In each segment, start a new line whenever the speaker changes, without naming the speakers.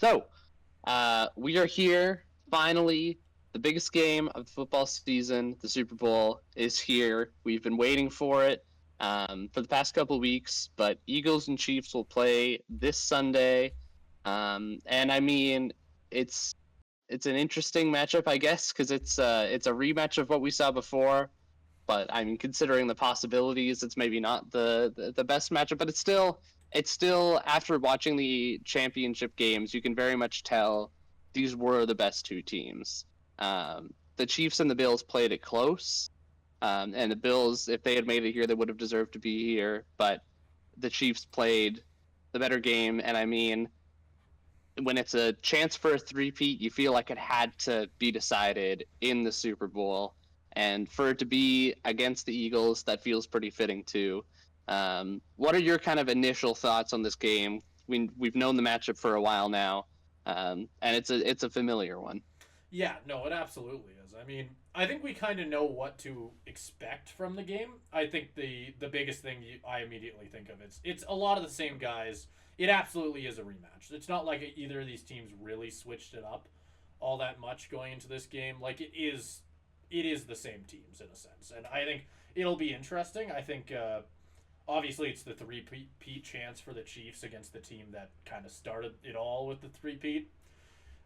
So, we are here finally. The biggest game of the football season, the Super Bowl, is here. We've been waiting for it for the past couple of weeks, but Eagles and Chiefs will play this Sunday. And I mean, it's it's an interesting matchup, I guess, because it's a rematch of what we saw before. But I mean, considering the possibilities, it's maybe not the best matchup, but it's still after watching the championship games, you can very much tell these were the best two teams. The Chiefs and the Bills played it close, and the Bills, if they had made it here, they would have deserved to be here. But the Chiefs played the better game, and I mean, when it's a chance for a three-peat, you feel like it had to be decided in the Super Bowl. And for it to be against the Eagles, that feels pretty fitting too. What are your kind of initial thoughts on this game? We've known the matchup for a while now, and it's a familiar one.
Yeah, no, it absolutely is. I mean, I think we kind of know what to expect from the game. I think the biggest thing I immediately think of is it's a lot of the same guys. It absolutely is a rematch. It's not like either of these teams really switched it up all that much going into this game. Like it is the same teams in a sense, and I think it'll be interesting. I think obviously it's the three-peat chance for the Chiefs against the team that kind of started it all with the three-peat.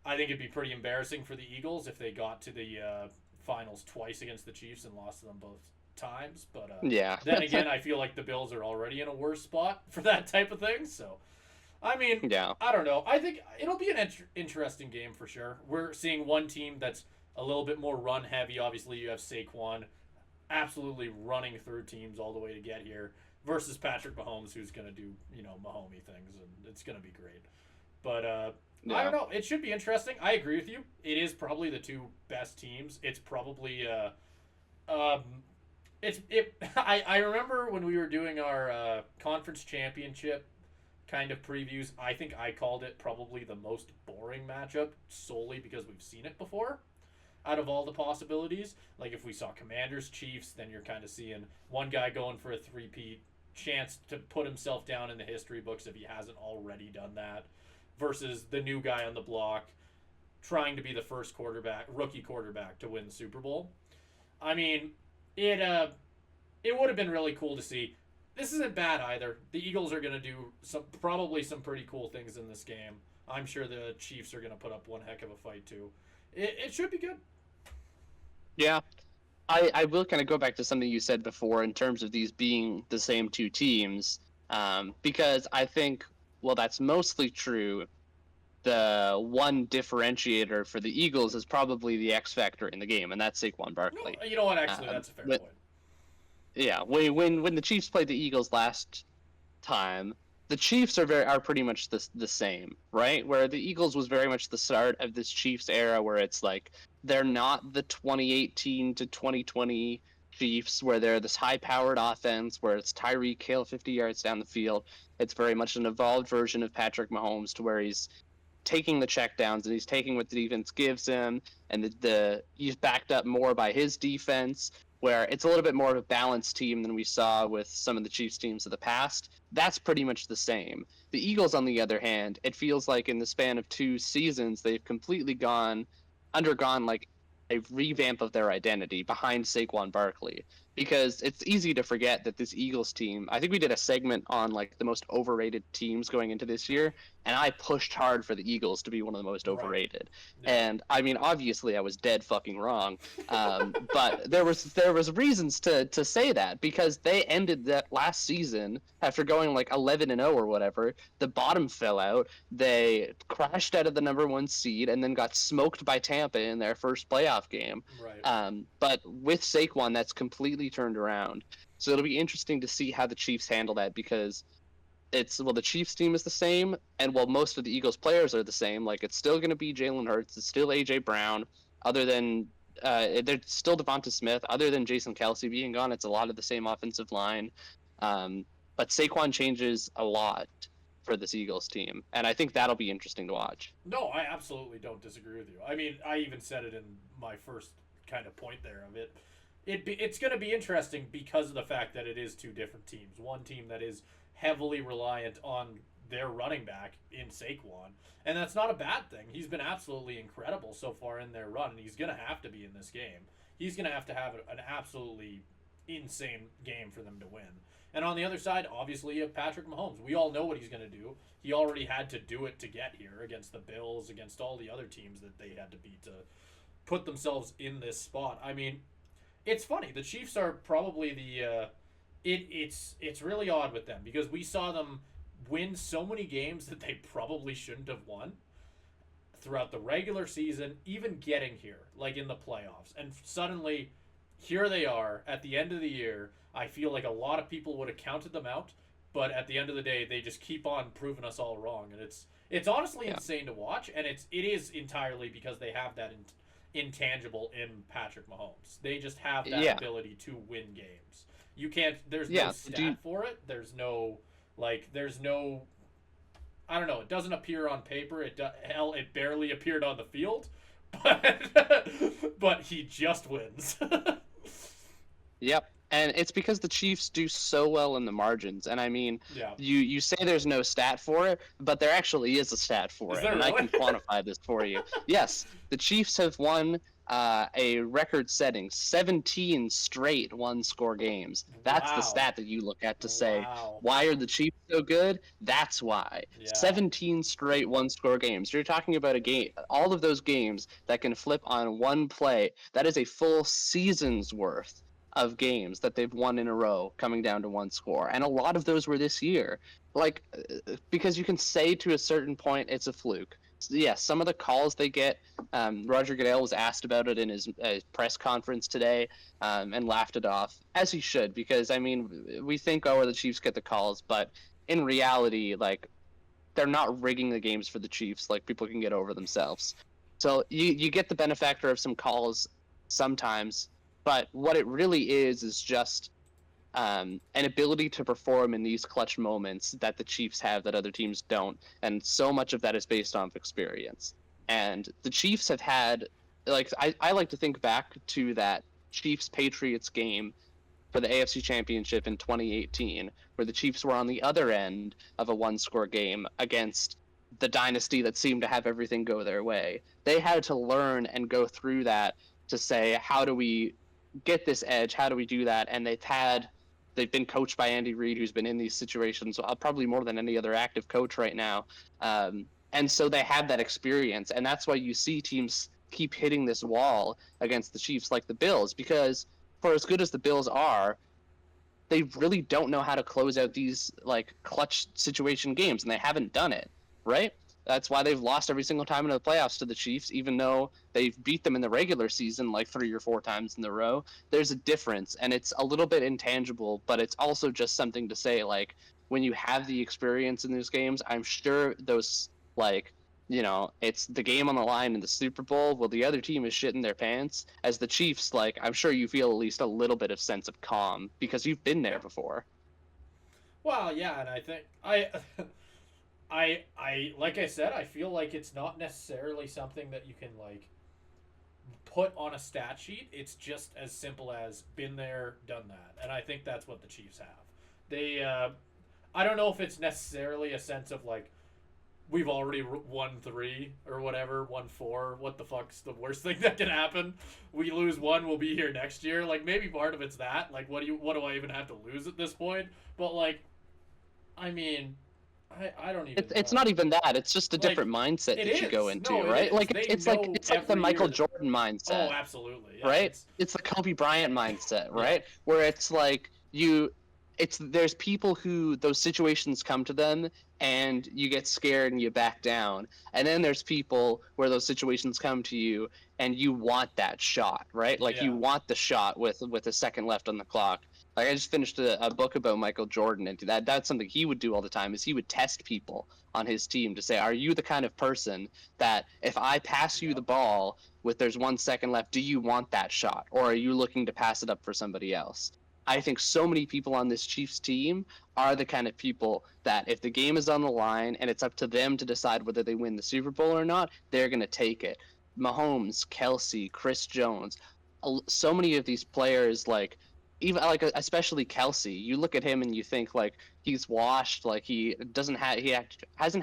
I think it'd be pretty embarrassing for the Eagles if they got to the finals twice against the Chiefs and lost to them both times. But
Yeah,
then again, I feel like the Bills are already in a worse spot for that type of thing. So, I mean,
yeah,
I don't know. I think it'll be an interesting game for sure. We're seeing one team that's a little bit more run heavy. Obviously, you have Saquon absolutely running through teams all the way to get here versus Patrick Mahomes, who's going to do, Mahomey things, and it's going to be great. But I
yeah.
don't know. It should be interesting. I agree with you. It is probably the two best teams. It's probably um, it's it. I remember when we were doing our conference championship kind of previews. I think I called it probably the most boring matchup solely because we've seen it before. Out of all the possibilities, like if we saw Commanders Chiefs, then you're kind of seeing one guy going for a three-peat chance to put himself down in the history books if he hasn't already done that versus the new guy on the block trying to be the first rookie quarterback to win the Super Bowl. I mean, it would have been really cool to see. This isn't bad either. The Eagles are going to do probably some pretty cool things in this game. I'm sure the Chiefs are going to put up one heck of a fight too. It should be good.
Yeah. I will kind of go back to something you said before in terms of these being the same two teams, because I think, well, that's mostly true. The one differentiator for the Eagles is probably the X factor in the game, and that's Saquon
No,
Barkley.
you know what? Actually,
Um,
that's a fair
when,
point.
yeah, when the Chiefs played the Eagles last time, the Chiefs are pretty much the same, right? Where the Eagles was very much the start of this Chiefs era, where it's like they're not the 2018 to 2020 Chiefs, where they're this high-powered offense, where it's Tyreek Hill 50 yards down the field. It's very much an evolved version of Patrick Mahomes, to where he's taking the checkdowns and he's taking what the defense gives him, and the he's backed up more by his defense, where it's a little bit more of a balanced team than we saw with some of the Chiefs teams of the past. That's pretty much the same. The Eagles, on the other hand, it feels like in the span of two seasons they've completely undergone like a revamp of their identity behind Saquon Barkley, because it's easy to forget that this Eagles team, I think we did a segment on like the most overrated teams going into this year, and I pushed hard for the Eagles to be one of the most
Right.
overrated.
Yeah.
And I mean, obviously, I was dead fucking wrong. But there was reasons to say that, because they ended that last season after going like 11-0 or whatever. The bottom fell out. They crashed out of the number one seed and then got smoked by Tampa in their first playoff game.
Right.
But with Saquon, that's completely turned around. So it'll be interesting to see how the Chiefs handle that, because the Chiefs team is the same, and while most of the Eagles players are the same, like it's still going to be Jalen Hurts, it's still AJ Brown, other than there's still Devonta Smith, other than Jason Kelsey being gone, it's a lot of the same offensive line. Um, but Saquon changes a lot for this Eagles team, and I think that'll be interesting to watch.
No, I absolutely don't disagree with you. I mean, I even said it in my first kind of point there of it. It's going to be interesting because of the fact that it is two different teams. One team that is heavily reliant on their running back in Saquon. And that's not a bad thing. He's been absolutely incredible so far in their run, and he's going to have to be in this game. He's going to have an absolutely insane game for them to win. And on the other side, obviously, you have Patrick Mahomes. We all know what he's going to do. He already had to do it to get here against the Bills, against all the other teams that they had to beat to put themselves in this spot. I mean, it's funny. The Chiefs are probably it's really odd with them because we saw them win so many games that they probably shouldn't have won throughout the regular season, even getting here, like in the playoffs. And suddenly, here they are at the end of the year. I feel like a lot of people would have counted them out, but at the end of the day, they just keep on proving us all wrong. And it's honestly insane to watch, and it is entirely because they have that intangible in Patrick Mahomes. They just have that ability to win games. You can't. There's no stat for it. There's no I don't know. It doesn't appear on paper. It barely appeared on the field, but he just wins.
Yep. And it's because the Chiefs do so well in the margins. And I mean, you say there's no stat for it, but there actually is a stat for it. And
really?
I can quantify this for you. Yes, the Chiefs have won a record-setting 17 straight one-score games. That's the stat that you look at to say, why are the Chiefs so good? That's why. 17 straight one-score games. You're talking about a game, all of those games that can flip on one play. That is a full season's worth of games that they've won in a row coming down to one score. And a lot of those were this year. Like, because you can say to a certain point it's a fluke. Yes, some of the calls they get, Roger Goodell was asked about it in his press conference today and laughed it off, as he should, because, I mean, we think, the Chiefs get the calls, but in reality, like, they're not rigging the games for the Chiefs. Like, people can get over themselves. So you get the benefactor of some calls sometimes, but what it really is just an ability to perform in these clutch moments that the Chiefs have that other teams don't. And so much of that is based on experience. And the Chiefs have had, like, I like to think back to that Chiefs-Patriots game for the AFC Championship in 2018, where the Chiefs were on the other end of a one-score game against the dynasty that seemed to have everything go their way. They had to learn and go through that to say, how do we get this edge? How do we do that? And they've been coached by Andy Reid, who's been in these situations probably more than any other active coach right now. And so they have that experience. And that's why you see teams keep hitting this wall against the Chiefs like the Bills, because for as good as the Bills are, they really don't know how to close out these like clutch situation games, and they haven't done it, right? That's why they've lost every single time in the playoffs to the Chiefs, even though they've beat them in the regular season like 3 or 4 times in a row. There's a difference, and it's a little bit intangible, but it's also just something to say, like, when you have the experience in those games, I'm sure those, like, you know, it's the game on the line in the Super Bowl. Well, the other team is shitting their pants. As the Chiefs, like, I'm sure you feel at least a little bit of sense of calm because you've been there before.
Well, yeah, and I think I like I said, I feel like it's not necessarily something that you can like put on a stat sheet. It's just as simple as been there, done that. And I think that's what the Chiefs have. They I don't know if it's necessarily a sense of like we've already won 3 or whatever, won 4. What the fuck's the worst thing that can happen? We lose 1, we'll be here next year. Like maybe part of it's that. Like what do I even have to lose at this point? But like I mean, I don't even.
It's not even that. It's just a different mindset that you go into, right? Like it's like the Michael Jordan mindset.
Oh, absolutely. Yeah,
right? It's the Kobe Bryant mindset, right? Where it's like there's people who those situations come to them and you get scared and you back down, and then there's people where those situations come to you and you want that shot, right? Like you want the shot with a second left on the clock. Like I just finished a book about Michael Jordan, and that's something he would do all the time. Is he would test people on his team to say, are you the kind of person that if I pass you the ball with there's 1 second left, do you want that shot, or are you looking to pass it up for somebody else? I think so many people on this Chiefs team are the kind of people that if the game is on the line and it's up to them to decide whether they win the Super Bowl or not, they're going to take it. Mahomes, Kelsey, Chris Jones, so many of these players, like, even like especially Kelsey, you look at him and you think like he's washed, like hasn't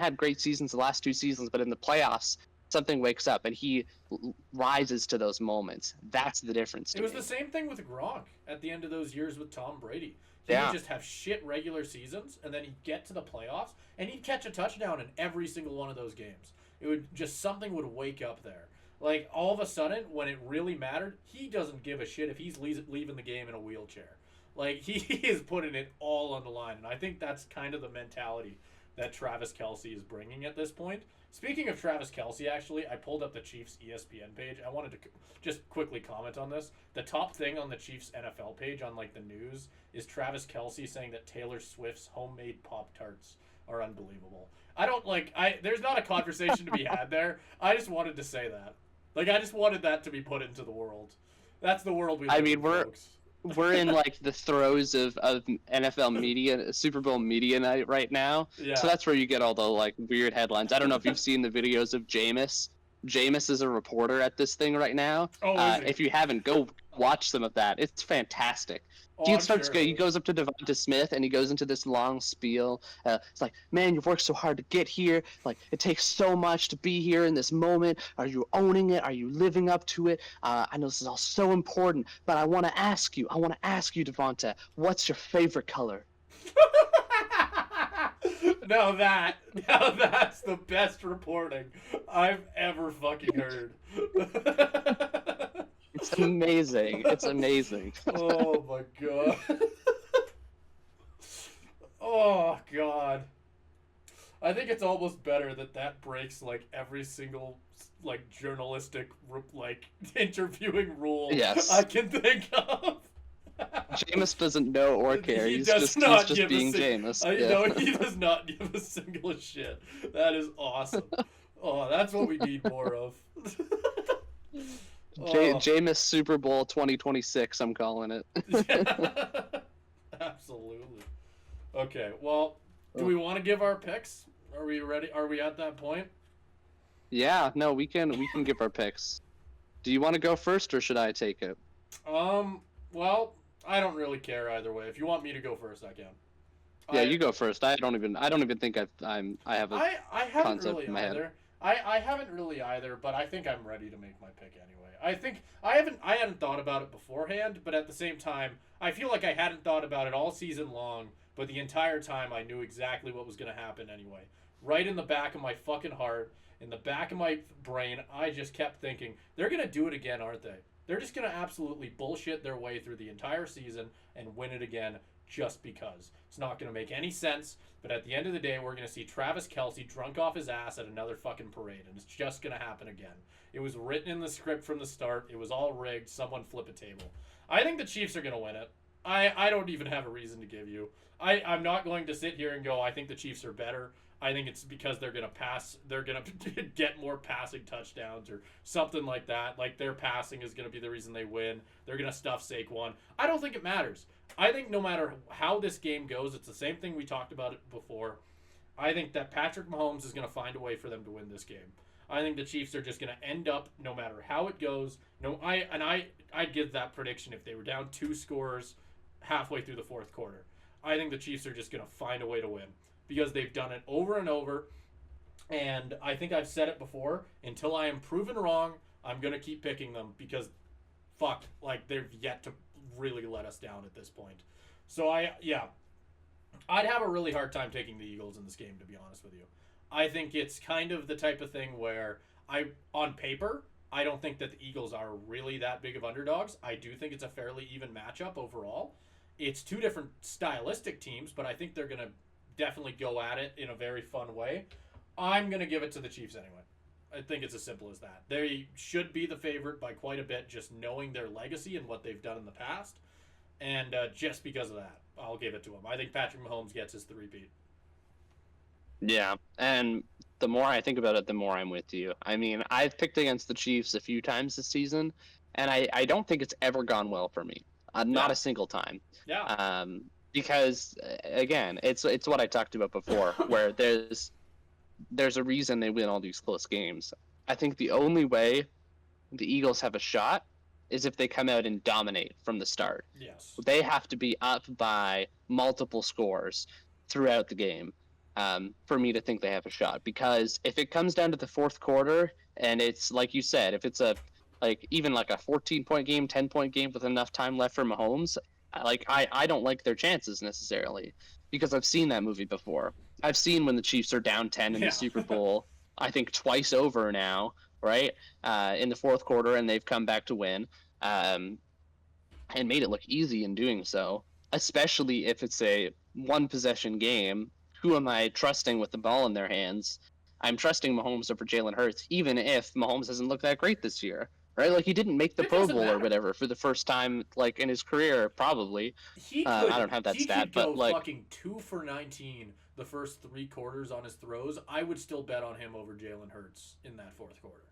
had great seasons the last 2 seasons, but in the playoffs something wakes up and he rises to those moments. That's the difference to
It was
me.
the same thing with Gronk at the end of those years with Tom Brady. He would
Yeah.
just have shit regular seasons, and then he'd get to the playoffs, and he'd catch a touchdown in every single one of those games. It would just, something would wake up there. Like, all of a sudden, when it really mattered, he doesn't give a shit if he's leaving the game in a wheelchair. Like, he is putting it all on the line, and I think that's kind of the mentality that Travis Kelce is bringing at this point. Speaking of Travis Kelce, actually, I pulled up the Chiefs ESPN page. I wanted to just quickly comment on this. The top thing on the Chiefs NFL page on like the news is Travis Kelce saying that Taylor Swift's homemade Pop-Tarts are unbelievable. I don't like there's not a conversation to be had there. I just wanted to say that. Like, I just wanted that to be put into the world. That's the world we live in, folks.
We're in like the throes of NFL media, Super Bowl media night right now.
Yeah.
So that's where you get all the like weird headlines. I don't know if you've seen the videos of Jameis. Jameis is a reporter at this thing right now.
Oh, is he?
If you haven't, go watch some of that. It's fantastic.
Oh,
Dude
I'm sure.
he goes up to Devonta Smith and he goes into this long spiel. It's like, man, you've worked so hard to get here. Like, it takes so much to be here in this moment. Are you owning it? Are you living up to it? I know this is all so important, but I want to ask you, Devonta, what's your favorite color?
Now that's the best reporting I've ever fucking heard.
It's amazing. It's amazing.
Oh my god. Oh god. I think it's almost better that breaks like every single like journalistic like interviewing rule
Yes.
I can think of.
Jameis doesn't know or care.
He
He's
does
just
not
being Jameis.
No, he does not give a single shit. That is awesome. Oh, that's what we need more of.
Jameis Super Bowl 2026, I'm calling it.
Absolutely. Okay, well, do we want to give our picks? Are we ready? Are we at that point?
Yeah, no, we can give our picks. Do you want to go first or should I take it?
Well, I don't really care either way. If you want me to go first, I can.
Yeah, you go first. I don't even think I have a
I haven't
concept
really
in my head.
either. I haven't really either, but I think I'm ready to make my pick anyway. I think I hadn't thought about it beforehand, but at the same time, I feel like I hadn't thought about it all season long, but the entire time I knew exactly what was going to happen anyway. Right in the back of my fucking heart, in the back of my brain, I just kept thinking, they're going to do it again, aren't they? They're just going to absolutely bullshit their way through the entire season and win it again just because. It's not going to make any sense, but at the end of the day, we're going to see Travis Kelce drunk off his ass at another fucking parade, and it's just going to happen again. It was written in the script from the start. It was all rigged. Someone flip a table. I think the Chiefs are going to win it. I don't even have a reason to give you. I'm not going to sit here and go, I think the Chiefs are better. I think it's because they're going to pass. They're going to get more passing touchdowns or something like that. Like, their passing is going to be the reason they win. They're going to stuff Saquon. I don't think it matters. I think no matter how this game goes, it's the same thing we talked about it before. I think that Patrick Mahomes is going to find a way for them to win this game. I think the Chiefs are just going to end up, no matter how it goes. I'd give that prediction if they were down 2 scores halfway through the fourth quarter. I think the Chiefs are just going to find a way to win because they've done it over and over. And I think I've said it before. Until I am proven wrong, I'm going to keep picking them because, fuck, like, they've yet to really let us down at this point. So, I'd have a really hard time taking the Eagles in this game, to be honest with you. I think it's kind of the type of thing where on paper, I don't think that the Eagles are really that big of underdogs. I do think it's a fairly even matchup overall. It's 2 different stylistic teams, but I think they're going to definitely go at it in a very fun way. I'm going to give it to the Chiefs anyway. I think it's as simple as that. They should be the favorite by quite a bit, just knowing their legacy and what they've done in the past. And just because of that, I'll give it to them. I think Patrick Mahomes gets his 3-peat.
Yeah, and the more I think about it, the more I'm with you. I mean, I've picked against the Chiefs a few times this season, and I don't think it's ever gone well for me. Not a single time.
Yeah.
Because, again, it's what I talked about before, where there's a reason they win all these close games. I think the only way the Eagles have a shot is if they come out and dominate from the start.
Yes.
They have to be up by multiple scores throughout the game for me to think they have a shot. Because if it comes down to the fourth quarter and it's like you said, if it's even like a 14-point game, 10-point game with enough time left for Mahomes, I don't like their chances necessarily because I've seen that movie before. I've seen when the Chiefs are down 10 in the Super Bowl, I think twice over now, right? In the fourth quarter, and they've come back to win and made it look easy in doing so, especially if it's a one-possession game. Who am I trusting with the ball in their hands? I'm trusting Mahomes over Jalen Hurts, even if Mahomes hasn't looked that great this year, right? Like, he didn't make the Pro Bowl or whatever for the first time, like, in his career, probably. I don't have that stat, but, like...
fucking 2 for 19 the first 3 quarters on his throws. I would still bet on him over Jalen Hurts in that fourth quarter.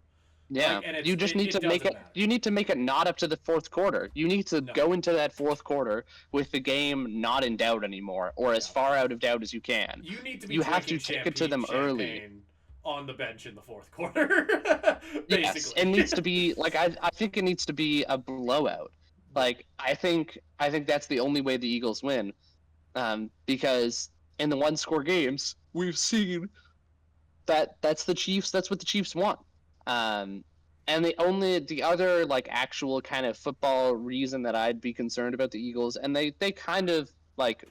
Yeah, you just need to make it. You need to make it not up to the fourth quarter. You need to go into that fourth quarter with the game not in doubt anymore, or as far out of doubt as you can.
You need to be.
You have to take it to them early.
On the bench in the fourth quarter. Basically.
Yes, it needs to be like I think it needs to be a blowout. Like I think that's the only way the Eagles win, because in the one-score games we've seen that's the Chiefs. That's what the Chiefs want. And the other like actual kind of football reason that I'd be concerned about the Eagles, and they kind of like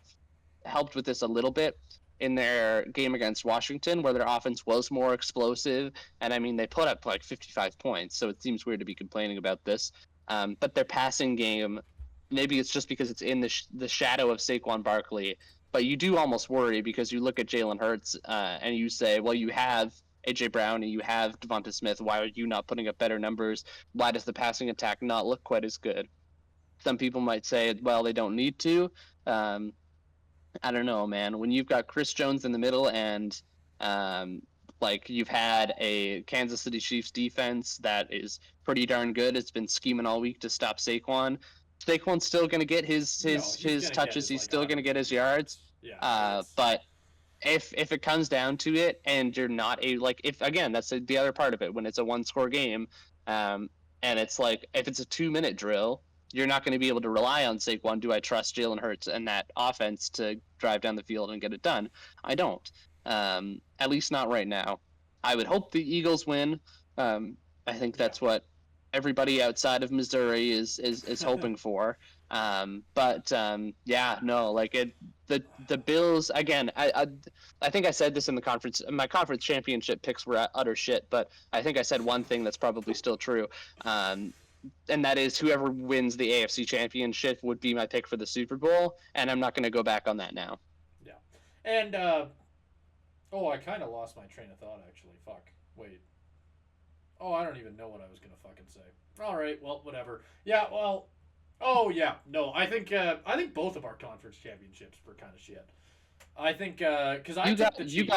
helped with this a little bit in their game against Washington, where their offense was more explosive, and I mean they put up like 55 points, so it seems weird to be complaining about this. But their passing game, maybe it's just because it's in the shadow of Saquon Barkley, but you do almost worry because you look at Jalen Hurts and you say, well, you have AJ Brown and you have Devonta Smith. Why are you not putting up better numbers? Why does the passing attack not look quite as good? Some people might say, well, they don't need to. I don't know, man. When you've got Chris Jones in the middle and like you've had a Kansas City Chiefs defense that is pretty darn good. It's been scheming all week to stop Saquon. Saquon's still going to get his touches. He's still going to get his yards.
Yeah.
But if it comes down to it and you're not if again, that's the other part of it when it's a one-score game and it's like if it's a 2-minute drill, you're not going to be able to rely on Saquon. Do I trust Jalen Hurts and that offense to drive down the field and get it done? I don't. At least not right now. I would hope the Eagles win. I think that's what everybody outside of Missouri is hoping for. The Bills again. I think I said this in the conference. My conference championship picks were utter shit, but I think I said one thing that's probably still true. And that is whoever wins the AFC championship would be my pick for the Super Bowl, and I'm not going to go back on that now.
Yeah. And, I kind of lost my train of thought, actually. Fuck. Wait. Oh, I don't even know what I was going to fucking say. All right, well, whatever. Yeah, well, no, I think both of our conference championships were kind of shit. I think, because I took the Chiefs.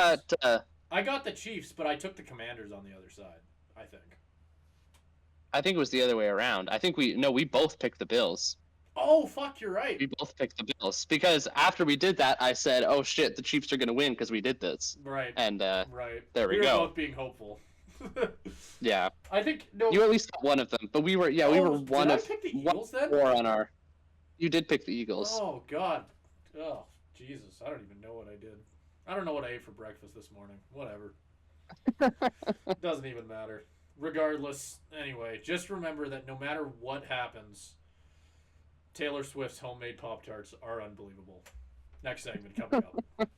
I got the Chiefs, but I took the Commanders on the other side, I think.
I think it was the other way around. I think we both picked the Bills.
Oh, fuck, you're right.
We both picked the Bills because after we did that, I said, "Oh shit, the Chiefs are going to win because we did this."
Right.
And
right.
There we go.
We were both being hopeful.
Yeah.
I think no.
You at least got one of them, but we were we were one
did
of
I pick the Eagles then?
Four on our. You did pick the Eagles.
Oh God. Oh Jesus, I don't even know what I did. I don't know what I ate for breakfast this morning. Whatever. Doesn't even matter. Regardless, anyway, just remember that no matter what happens, Taylor Swift's homemade Pop-Tarts are unbelievable. Next segment coming up.